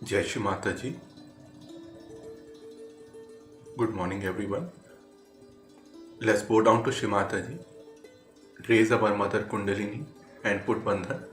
Jai Shri Mataji. Good morning, everyone. Let's bow down to Shri Mataji, raise our Mother Kundalini, and put Bandhan.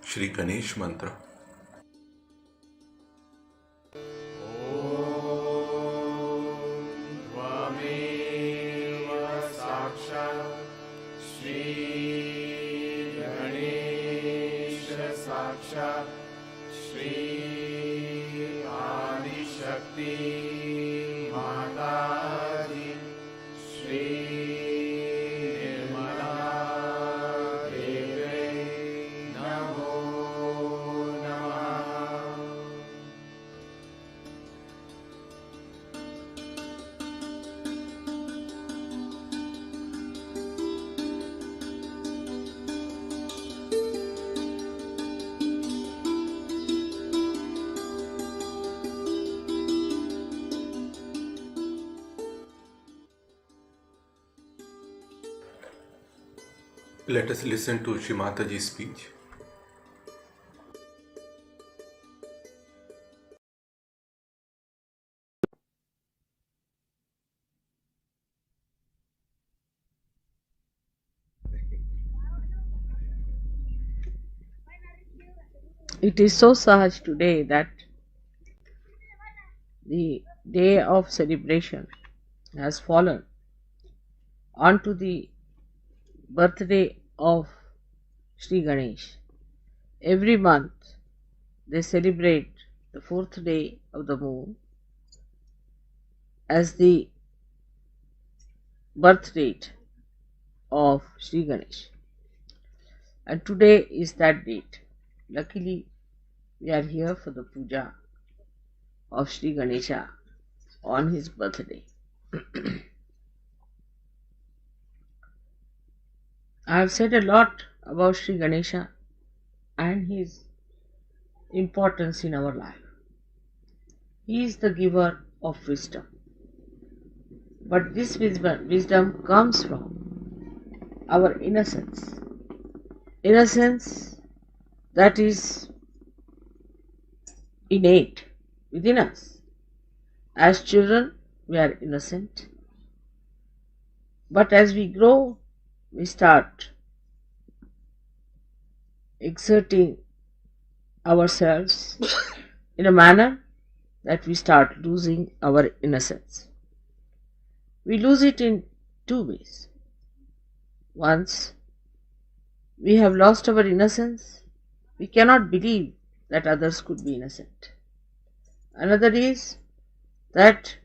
Shri Ganesh Mantra. Let us listen to Shri Mataji's speech. It is so sad today that the day of celebration has fallen onto the birthday of Sri Ganesh. Every month they celebrate the fourth day of the moon as the birth date of Sri Ganesh. And today is that date. Luckily, we are here for the puja of Sri Ganesha on his birthday. I have said a lot about Sri Ganesha and his importance in our life. He is the giver of wisdom. But this wisdom comes from our innocence. Innocence that is innate within us. As children, we are innocent. But as we grow, we start exerting ourselves in a manner that we start losing our innocence. We lose it in two ways. Once we have lost our innocence, we cannot believe that others could be innocent. Another is that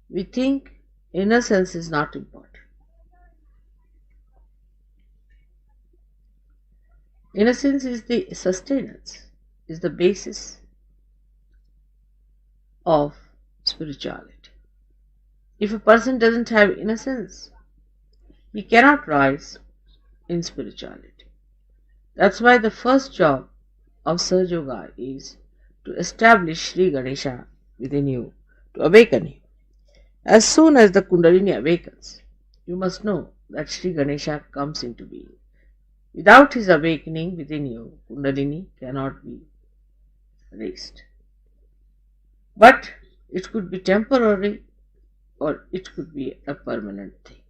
we think innocence is not important. Innocence is the sustenance, is the basis of spirituality. If a person doesn't have innocence, he cannot rise in spirituality. That's why the first job of Sahaja Yoga is to establish Sri Ganesha within you, to awaken you. As soon as the Kundalini awakens, you must know that Sri Ganesha comes into being. Without his awakening within you, Kundalini cannot be raised. But it could be temporary or it could be a permanent thing.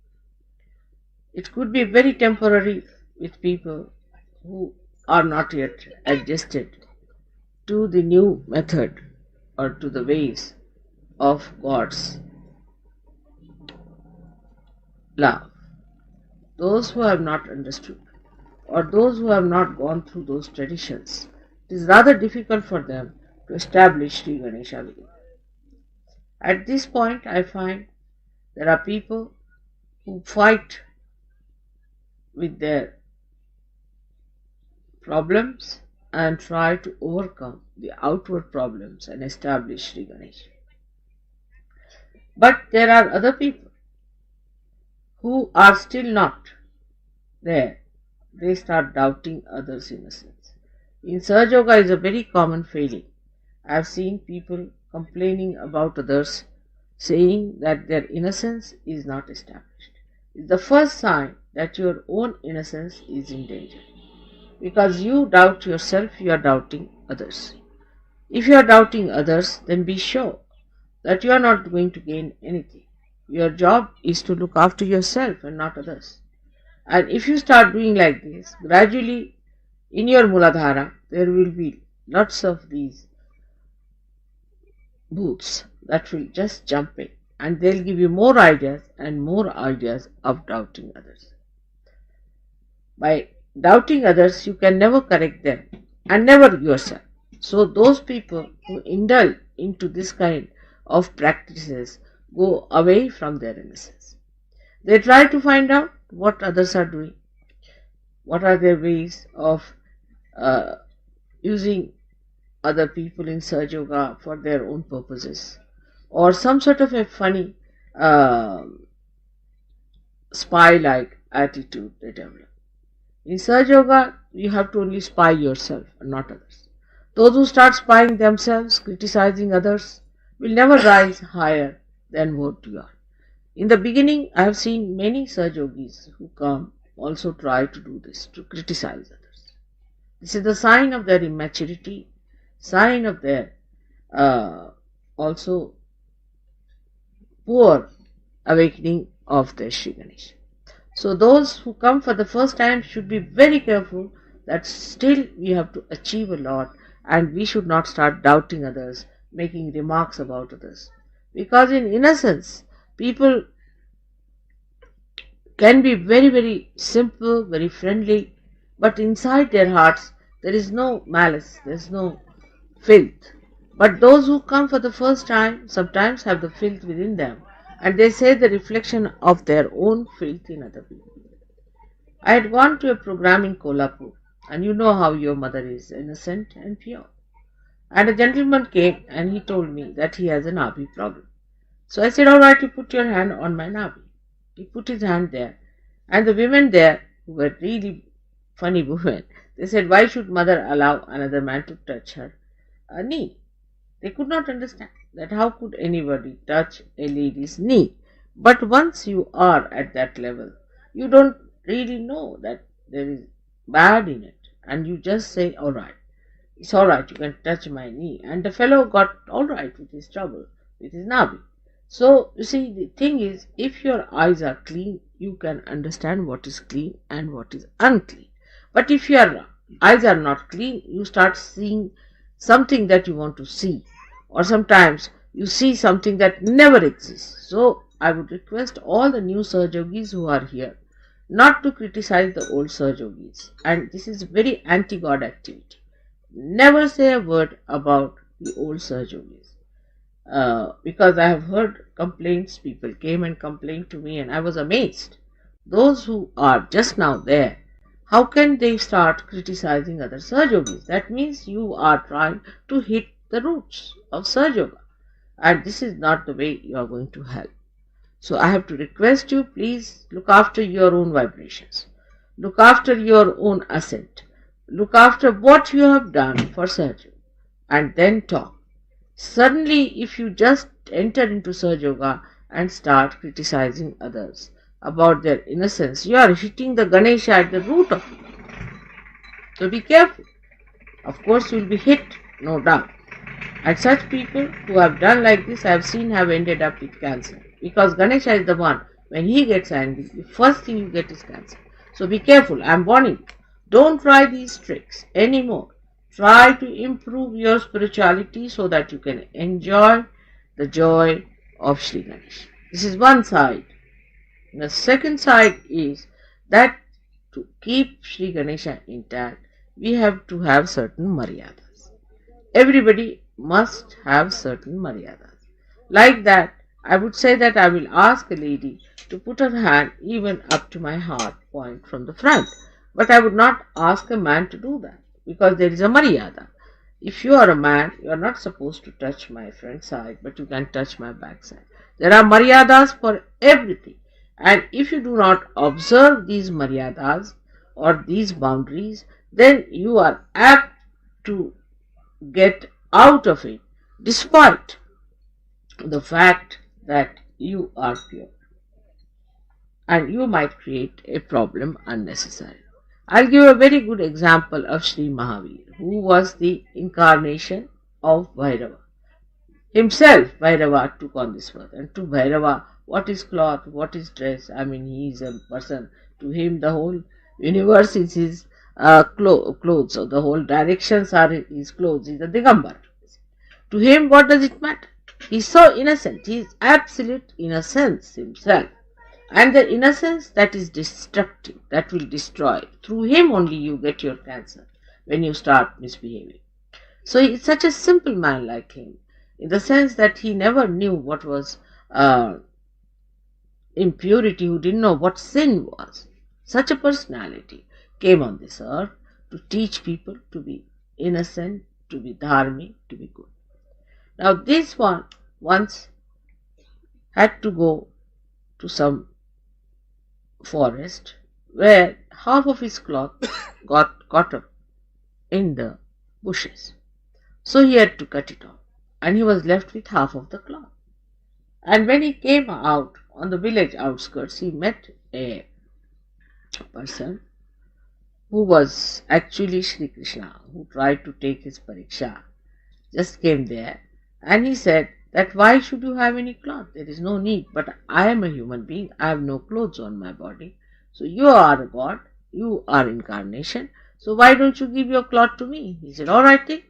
It could be very temporary with people who are not yet adjusted to the new method or to the ways of God's love. Those who have not understood or those who have not gone through those traditions, it is rather difficult for them to establish Sri Ganesha within. At this point, I find there are people who fight with their problems and try to overcome the outward problems and establish Sri Ganesha. But there are other people who are still not there. They start doubting others' innocence. In Sahaja Yoga is a very common failing. I have seen people complaining about others, saying that their innocence is not established. It's the first sign that your own innocence is in danger. Because you doubt yourself, you are doubting others. If you are doubting others, then be sure that you are not going to gain anything. Your job is to look after yourself and not others. And if you start doing like this, gradually in your Muladhara, there will be lots of these booths that will just jump in and they'll give you more ideas and more ideas of doubting others. By doubting others, you can never correct them and never yourself. So those people who indulge into this kind of practices go away from their innocence. They try to find out what others are doing, what are their ways of using other people in Sahaja Yoga for their own purposes, or some sort of a funny spy-like attitude they develop. In Sahaja Yoga, you have to only spy yourself and not others. Those who start spying themselves, criticizing others, will never rise higher than what you are. In the beginning, I have seen many Sahaja Yogis who come also try to do this, to criticize others. This is the sign of their immaturity, sign of their also poor awakening of their Sri Ganesha. So those who come for the first time should be very careful that still we have to achieve a lot and we should not start doubting others, making remarks about others. Because in innocence, people can be very, very simple, very friendly, but inside their hearts there is no malice, there is no filth. But those who come for the first time sometimes have the filth within them, and they say the reflection of their own filth in other people. I had gone to a program in Kolhapur, and you know how your mother is innocent and pure. And a gentleman came and he told me that he has a Nabi problem. So I said, all right, you put your hand on my Nabi. He put his hand there, and the women there, who were really funny women, they said, why should mother allow another man to touch her knee? They could not understand that how could anybody touch a lady's knee. But once you are at that level, you don't really know that there is bad in it, and you just say, all right, it's all right, you can touch my knee. And the fellow got all right with his trouble, with his Nabi. So, you see, the thing is, if your eyes are clean, you can understand what is clean and what is unclean. But if your eyes are not clean, you start seeing something that you want to see. Or sometimes you see something that never exists. So, I would request all the new Sahajogis who are here not to criticize the old Sahajogis. And this is very anti-God activity. Never say a word about the old Sahajogis. Because I have heard complaints, people came and complained to me and I was amazed. Those who are just now there, how can they start criticizing other Sahajogis? That means you are trying to hit the roots of Sahajoga. And this is not the way you are going to help. So I have to request you, please look after your own vibrations. Look after your own ascent. Look after what you have done for Sahajoga. And then talk. Suddenly, if you just enter into Sahajoga and start criticizing others about their innocence, you are hitting the Ganesha at the root of it. So be careful. Of course, you will be hit, no doubt. And such people who have done like this, I have seen have ended up with cancer. Because Ganesha is the one, when he gets angry, the first thing you get is cancer. So be careful, I am warning you. Don't try these tricks anymore. Try to improve your spirituality so that you can enjoy the joy of Sri Ganesh. This is one side. The second side is that to keep Sri Ganesha intact, we have to have certain maryadas. Everybody must have certain maryadas. Like that, I would say that I will ask a lady to put her hand even up to my heart point from the front. But I would not ask a man to do that because there is a maryada. If you are a man, you are not supposed to touch my front side, but you can touch my back side. There are maryadas for everything. And if you do not observe these maryadas or these boundaries, then you are apt to get out of it despite the fact that you are pure. And you might create a problem unnecessarily. I'll give a very good example of Sri Mahavir, who was the incarnation of Bhairava. Himself, Bhairava took on this birth. And to Bhairava, what is cloth, what is dress? I mean, he is a person. To him, the whole universe is his clothes. So the whole directions are his clothes. He is a Digambar. To him, what does it matter? He is so innocent. He is absolute innocence himself. And the innocence that is destructive, that will destroy. Through him only you get your cancer when you start misbehaving. So he is such a simple man like him, in the sense that he never knew what was impurity, who didn't know what sin was. Such a personality came on this earth to teach people to be innocent, to be dharmic, to be good. Now this one once had to go to some forest where half of his cloth got caught up in the bushes. So he had to cut it off and he was left with half of the cloth. And when he came out on the village outskirts, he met a person who was actually Sri Krishna, who tried to take his pariksha, just came there and he said that why should you have any cloth? There is no need, but I am a human being, I have no clothes on my body. So you are a god, you are incarnation, so why don't you give your cloth to me? He said, all right, take.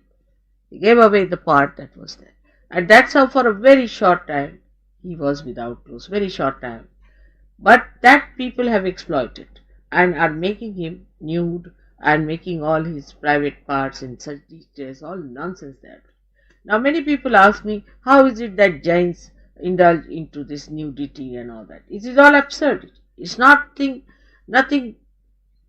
He gave away the part that was there. And that's how for a very short time he was without clothes, very short time. But that people have exploited and are making him nude and making all his private parts in such details, all nonsense there. Now many people ask me, how is it that Jains indulge into this nudity and all that? It is all absurd. It's nothing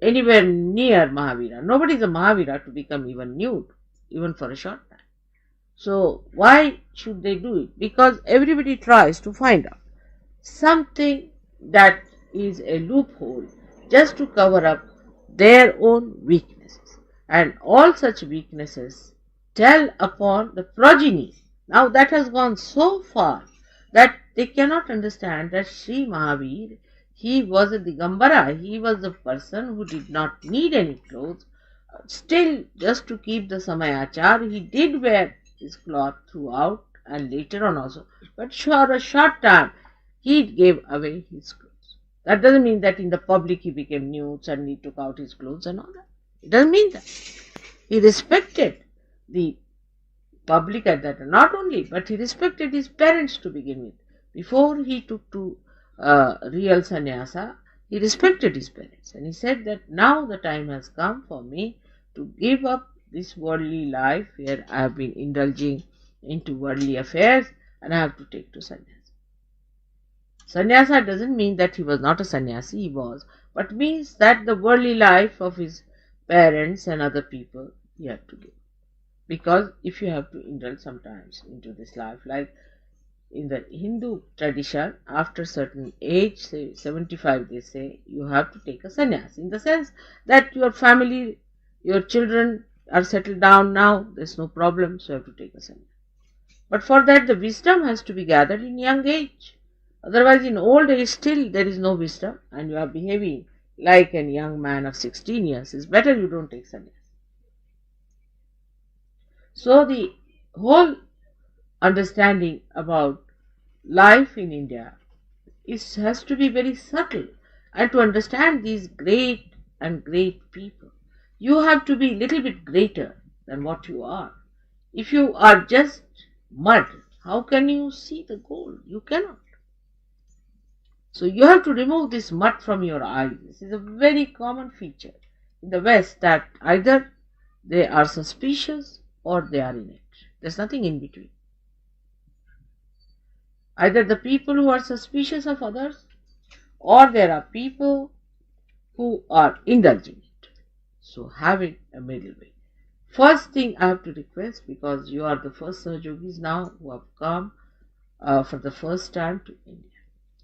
anywhere near Mahavira. Nobody is a Mahavira to become even nude, even for a short time. So why should they do it? Because everybody tries to find out something that is a loophole just to cover up their own weaknesses. And all such weaknesses tell upon the progeny. Now that has gone so far that they cannot understand that Sri Mahavir, he was a Digambara, he was a person who did not need any clothes. Still, just to keep the Samayachar, he did wear his cloth throughout and later on also. But for a short time, he gave away his clothes. That doesn't mean that in the public he became nude, suddenly took out his clothes and all that. It doesn't mean that. He respected the public at that, not only, but he respected his parents to begin with, Before he took to real sannyasa, he respected his parents, and he said that now the time has come for me to give up this worldly life where I have been indulging into worldly affairs, and I have to take to sannyasa. Sannyasa doesn't mean that he was not a sannyasi, he was, but means that the worldly life of his parents and other people he had to give. Because if you have to indulge sometimes into this life, like in the Hindu tradition, after certain age, say 75, they say, you have to take a sannyas, in the sense that your family, your children are settled down now, there's no problem, so you have to take a sannyas. But for that, the wisdom has to be gathered in young age. Otherwise, in old age, still there is no wisdom, and you are behaving like a young man of 16 years. It's better you don't take sannyas. So, the whole understanding about life in India has to be very subtle, and to understand these great people, you have to be a little bit greater than what you are. If you are just mud, how can you see the gold? You cannot. So you have to remove this mud from your eyes. This is a very common feature in the West, that either they are suspicious or they are in it. There's nothing in between. Either the people who are suspicious of others, or there are people who are indulging it. So having a middle way. First thing I have to request, because you are the first Sahajogis now who have come for the first time to India,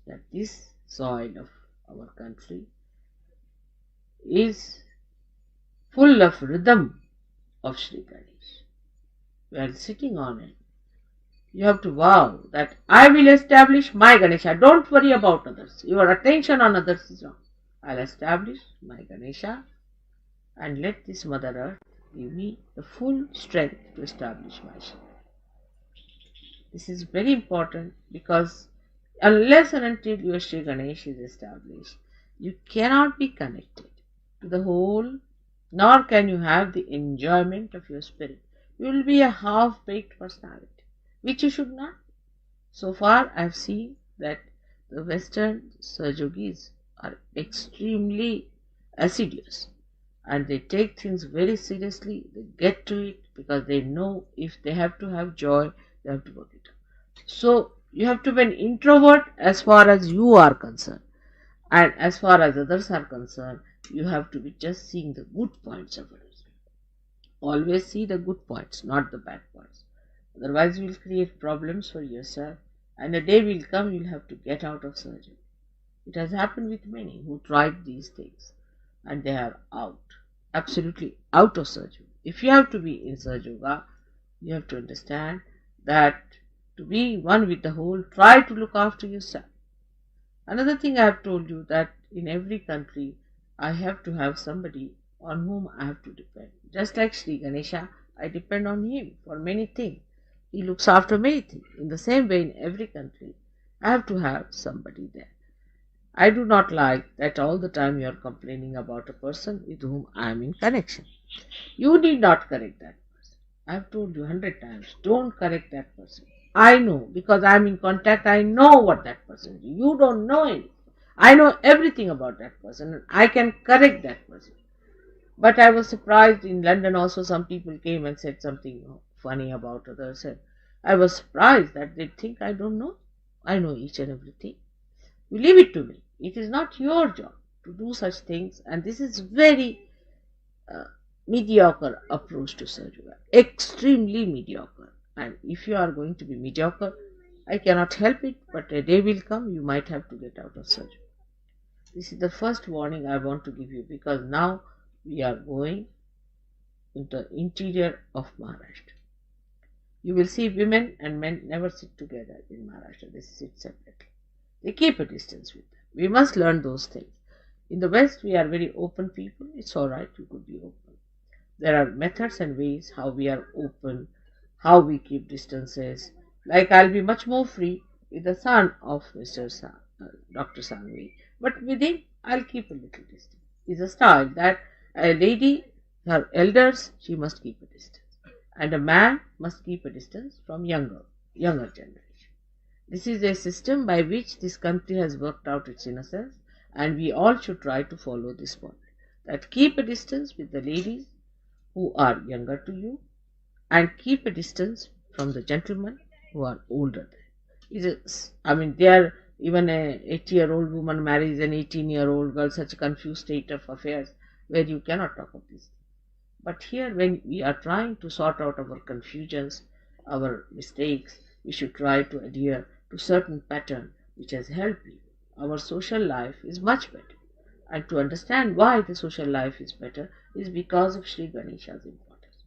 that this soil of our country is full of rhythm of Sri Ganesh. We are sitting on it. You have to vow that I will establish my Ganesha. Don't worry about others. Your attention on others is wrong. I'll establish my Ganesha, and let this Mother Earth give me the full strength to establish myself. This is very important, because unless and until your Sri Ganesh is established, you cannot be connected to the whole, nor can you have the enjoyment of your spirit. You will be a half-baked personality, which you should not. So far I have seen that the Western Sahajogis are extremely assiduous, and they take things very seriously. They get to it because they know if they have to have joy, they have to work it out. So you have to be an introvert as far as you are concerned, and as far as others are concerned, you have to be just seeing the good points of others. Always see the good points, not the bad points. Otherwise you will create problems for yourself, and a day will come you will have to get out of surgery. It has happened with many who tried these things, and they are out, absolutely out of surgery. If you have to be in Sahaja, you have to understand that to be one with the whole, try to look after yourself. Another thing I have told you, that in every country I have to have somebody on whom I have to depend. Just like Sri Ganesha, I depend on him for many things. He looks after many things. In the same way, in every country, I have to have somebody there. I do not like that all the time you are complaining about a person with whom I am in connection. You need not correct that person. I have told you 100 times, don't correct that person. I know, because I am in contact, I know what that person is. You don't know anything. I know everything about that person, and I can correct that person. But I was surprised in London also, some people came and said something funny about others. And I was surprised that they think I don't know. I know each and everything. You leave it to me. It is not your job to do such things, and this is very mediocre approach to surgery. Extremely mediocre. And if you are going to be mediocre, I cannot help it, but a day will come you might have to get out of surgery. This is the first warning I want to give you, because now we are going into the interior of Maharashtra. You will see women and men never sit together in Maharashtra. They sit separately. They keep a distance with them. We must learn those things. In the West, we are very open people. It's alright, you could be open. There are methods and ways how we are open, how we keep distances. Like I'll be much more free with the son of Dr. Sangvi, but with him I'll keep a little distance. It's a style that a lady, her elders, she must keep a distance, and a man must keep a distance from younger generation. This is a system by which this country has worked out its innocence, and we all should try to follow this model. That keep a distance with the ladies who are younger to you, and keep a distance from the gentlemen who are older. They are even a 80-year-old woman marries an 18-year-old girl, such a confused state of affairs where you cannot talk of this. But here, when we are trying to sort out our confusions, our mistakes, we should try to adhere to certain pattern which has helped you. Our social life is much better. And to understand why the social life is better is because of Sri Ganesha's importance.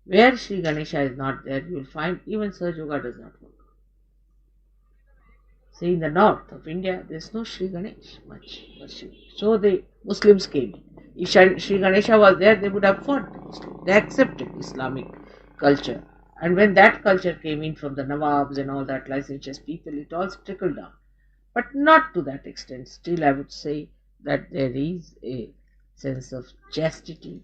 Where Sri Ganesha is not there, you will find even Saj Yoga does not work. Say in the north of India, there is no Sri Ganesh much. So the Muslims came in. If Sri Ganesha was there, they would have fought. They accepted Islamic culture. And when that culture came in from the Nawabs and all that licentious people, it all trickled down. But not to that extent. Still, I would say that there is a sense of chastity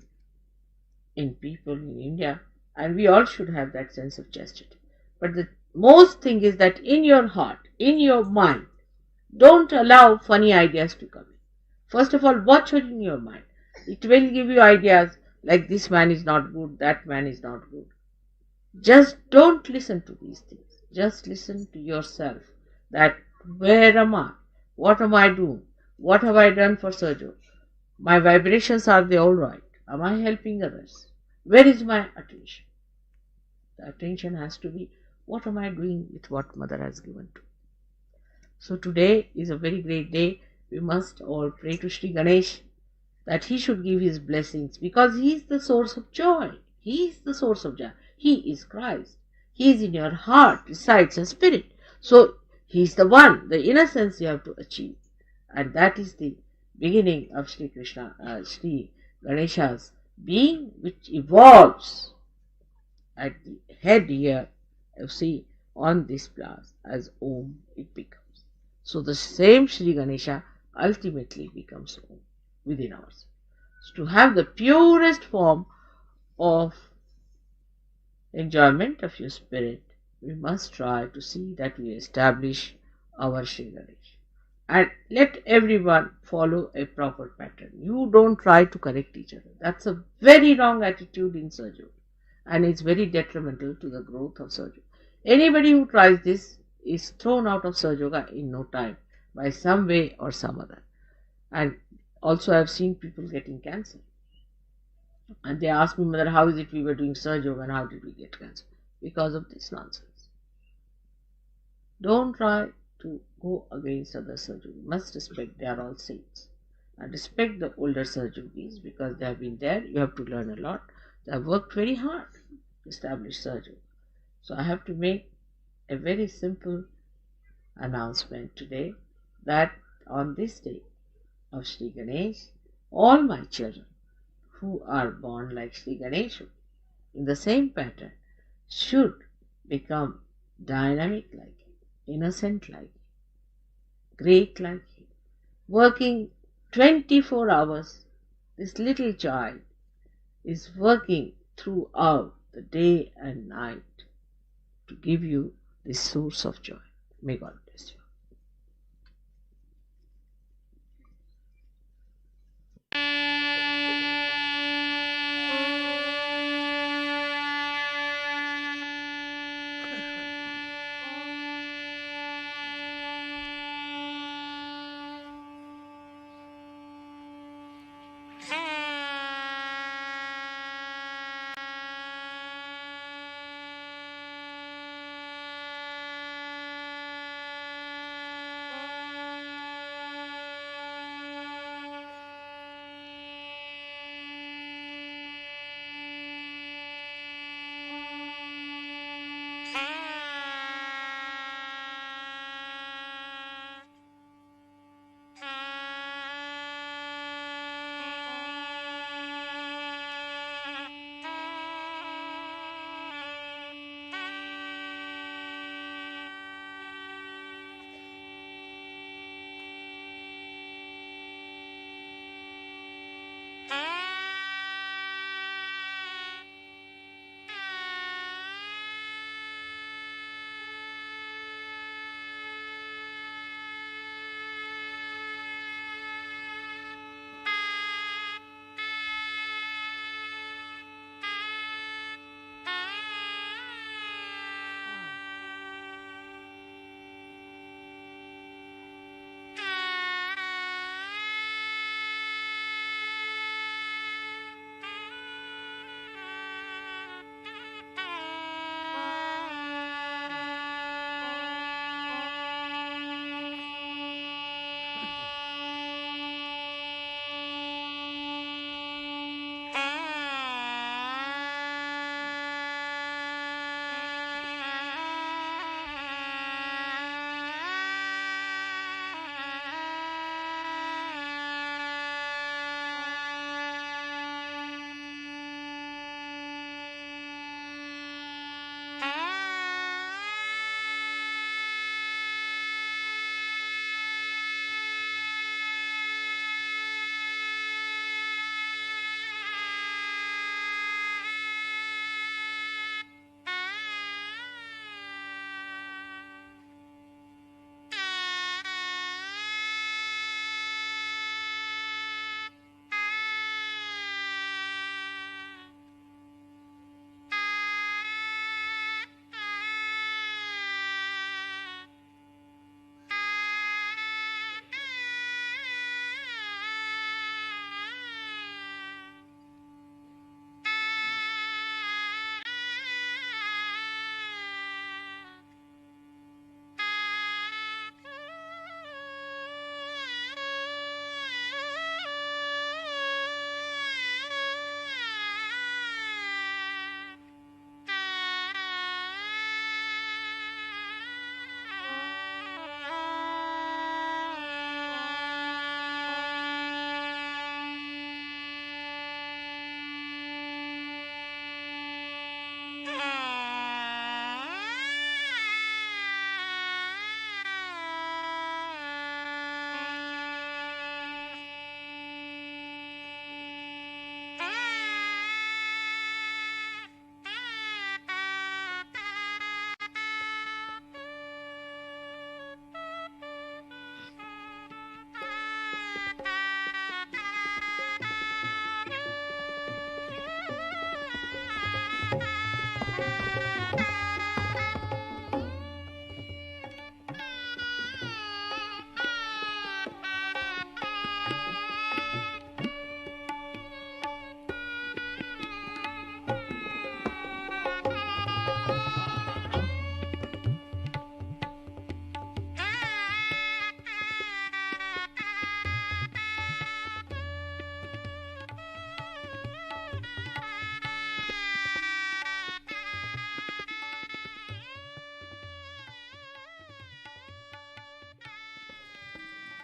in people in India, and we all should have that sense of chastity. But the most thing is that in your heart, in your mind, don't allow funny ideas to come in. First of all, watch what in your mind. It will give you ideas like this man is not good, that man is not good. Just don't listen to these things. Just listen to yourself. That where am I? What am I doing? What have I done for Sergio? My vibrations, are they all right? Am I helping others? Where is my attention? The attention has to be, what am I doing with what Mother has given to me? So today is a very great day. We must all pray to Sri Ganesh that he should give his blessings, because he is the source of joy. He is the source of joy. He is Christ. He is in your heart, resides a spirit. So he is the one, the innocence you have to achieve. And that is the beginning of Sri Ganesha's being, which evolves at the head here, you see, on this glass as Om it becomes. So the same Sri Ganesha ultimately becomes Om within ourselves. So to have the purest form of enjoyment of your spirit, we must try to see that we establish our Sri Ganesha. And let everyone follow a proper pattern. You don't try to correct each other. That's a very wrong attitude in Sahaja Yoga, and it's very detrimental to the growth of Sahaja Yoga. Anybody who tries this is thrown out of Sahaja Yoga in no time by some way or some other. And also I've seen people getting cancer. And they ask me, Mother, how is it we were doing Sahaja Yoga and how did we get cancer? Because of this nonsense. Don't try to go against other Sahaja Yogis. You must respect, they are all saints. And respect the older Sahaja Yogis because they have been there. You have to learn a lot. They have worked very hard to establish Sahaja Yoga. So I have to make a very simple announcement today that on this day of Sri Ganesh, all my children who are born like Sri Ganesha in the same pattern should become dynamic like him, innocent like him, great like him, working 24 hours. This little child is working throughout the day and night to give you this source of joy. May God bless you.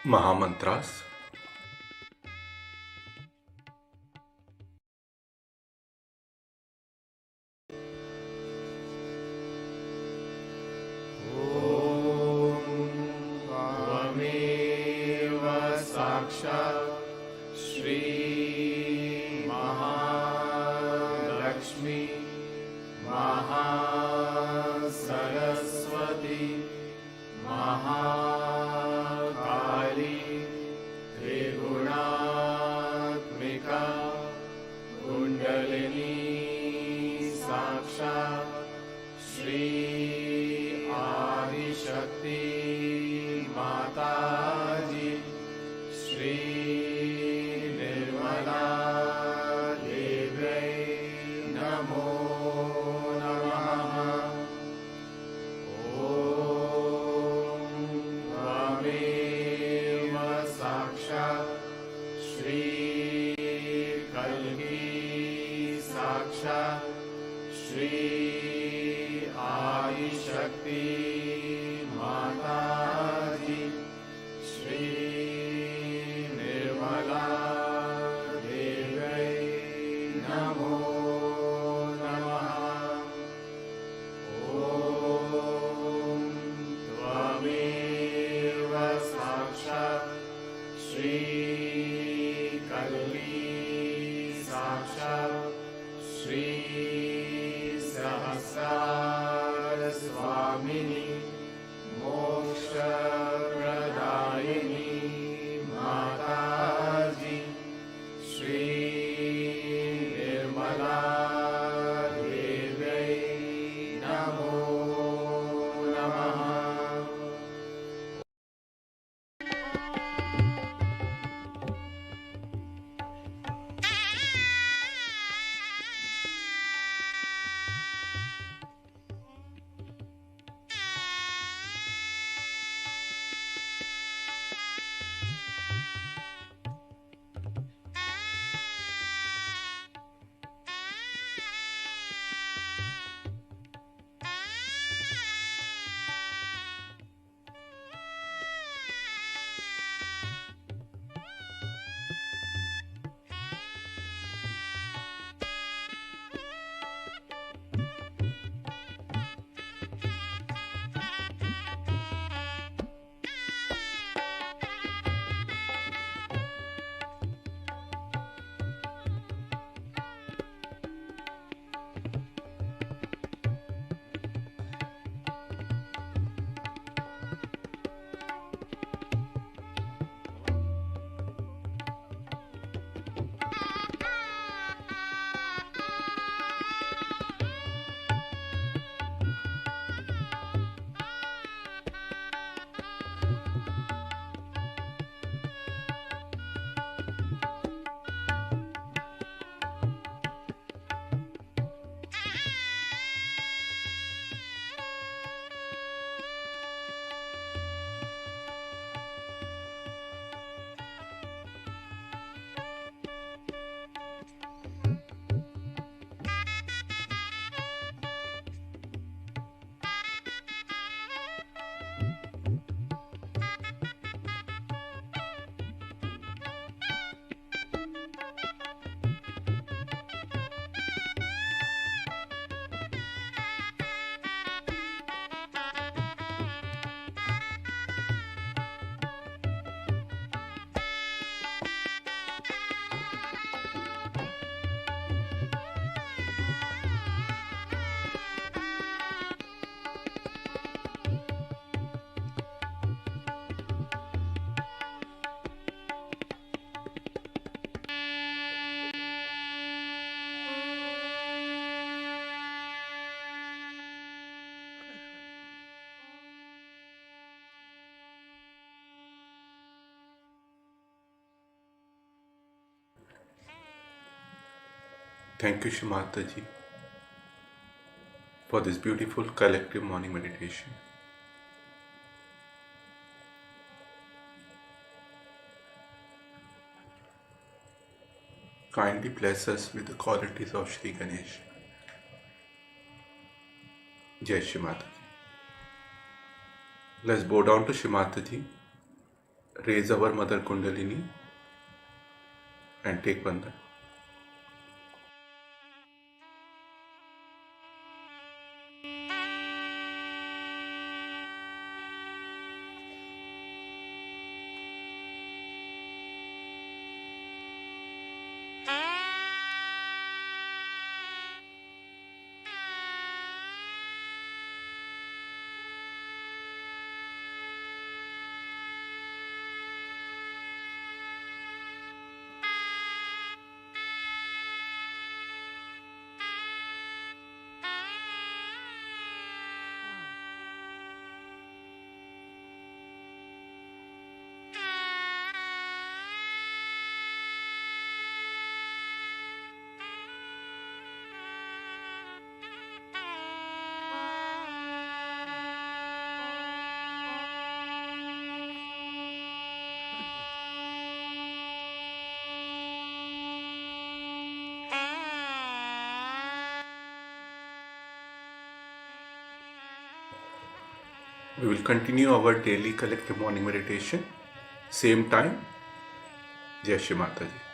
Mahamantras. त्वमेव साक्षात् श्री महालक्ष्मी महासरस्वती महाकाली त्रिगुणात्मिका कुण्डलिनी साक्षात् श्री आदिशक्ति माताजी श्री निर्मला देव्यै नमो नमः। ॐ त्वमेव साक्षात् श्री कल्की साक्षात् श्री आदिशक्ति माताजी श्री निर्मला देव्यै नमो नमः। ॐ त्वमेव साक्षात् श्री कल्की साक्षात् श्री सहस्रार स्वामिनी मोक्षप्रदायिनी माताजी श्री निर्मला देव्यै नमो नमः। Thank you, Shimata ji, for this beautiful collective morning meditation. Kindly bless us with the qualities of Shri Ganesh. Jai Shimata ji. Let's bow down to Shimata ji raise our Mother Kundalini and take Bandhan. We will continue our daily collective morning meditation. Same time. Jai Shri Mataji.